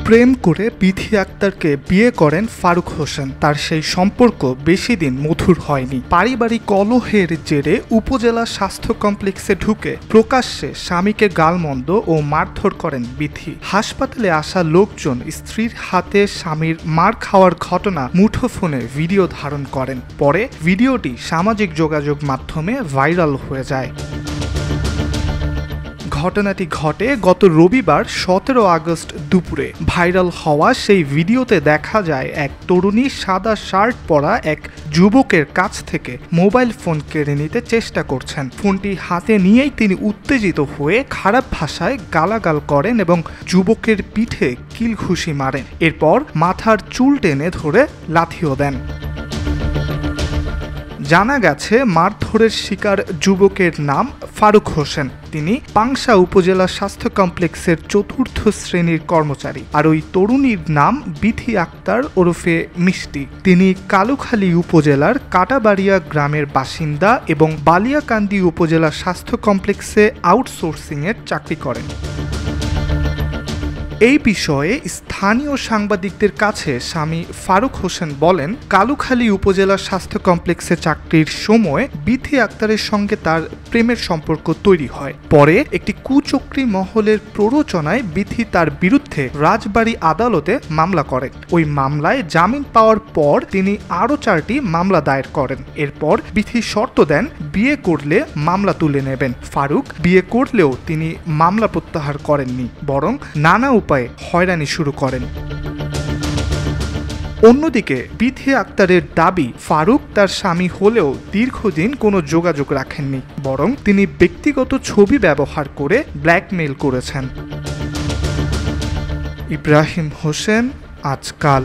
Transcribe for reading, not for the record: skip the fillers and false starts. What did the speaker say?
প্রেম করে বিথি আক্তারকে বিয়ে করেন ফারুক হোসেন। তার সেই সম্পর্ক বেশি দিন মধুর হয়নি। পারিবারিক কলহের জেরে উপজেলা স্বাস্থ্য কমপ্লেক্সে ঢুকে প্রকাশ্যে স্বামীকে গালমন্দ ও মারধর করেন বিথি। হাসপাতালে আসা লোকজন স্ত্রীর হাতে স্বামীর মার খাওয়ার ঘটনা মুঠোফোনে ভিডিও ধারণ করেন। পরে ভিডিওটি সামাজিক যোগাযোগ মাধ্যমে ভাইরাল হয়ে যায়। ঘটনাটি ঘটে গত রবিবার 17 আগস্ট দুপুরে। ভাইরাল হওয়া সেই ভিডিওতে দেখা যায় এক তরুণী সাদা শার্ট পরা এক যুবকের কাছ থেকে মোবাইল ফোন কেড়ে নিতে চেষ্টা করছেন। ফোনটি হাতে নিয়েই তিনি উত্তেজিত হয়ে খারাপ ভাষায় গালাগাল করেন এবং যুবকের পিঠে কিল ঘুষি মারেন। এরপর মাথার চুল টেনে ধরে লাথিও দেন। জানা গেছে মারধরের শিকার যুবকের নাম ফারুক হোসেন। তিনি পাংশা উপজেলা স্বাস্থ্য কমপ্লেক্সের 4র্থ শ্রেণীর কর্মচারী। আর ওই তরুণীর নাম বিথি আক্তার ওরফে মিষ্টি। তিনি কালুখালী উপজেলার কাটাবাড়িয়া গ্রামের বাসিন্দা এবং বালিয়াকান্দি উপজেলা স্বাস্থ্য কমপ্লেক্সে আউটসোর্সিংয়ের চাকরি করেন। এই বিষয়ে স্থানীয় সাংবাদিকদের কাছে স্বামী ফারুক হোসেন বলেন, কালুখালী উপজেলা স্বাস্থ্য কমপ্লেক্সে চাকরির সময় বিথি আক্তারের সঙ্গে তার প্রেমের সম্পর্ক তৈরি হয়। পরে একটি কুচক্রী মহলের প্ররোচনায় বিথি তার বিরুদ্ধে রাজবাড়ী আদালতে মামলা করেন। ওই মামলায় জামিন পাওয়ার পর তিনি আরও 4টি মামলা দায়ের করেন। এরপর বিথি শর্ত দেন বিয়ে করলে মামলা তুলে নেবেন। ফারুক বিয়ে করলেও তিনি মামলা প্রত্যাহার করেননি, বরং নানা উপায়ে হয়রানি শুরু করেন। অন্যদিকে বিথি আক্তারের দাবি, ফারুক তার স্বামী হলেও দীর্ঘদিন কোনো যোগাযোগ রাখেননি, বরং তিনি ব্যক্তিগত ছবি ব্যবহার করে ব্ল্যাকমেইল করেছেন। ইব্রাহিম হোসেন, আজকাল।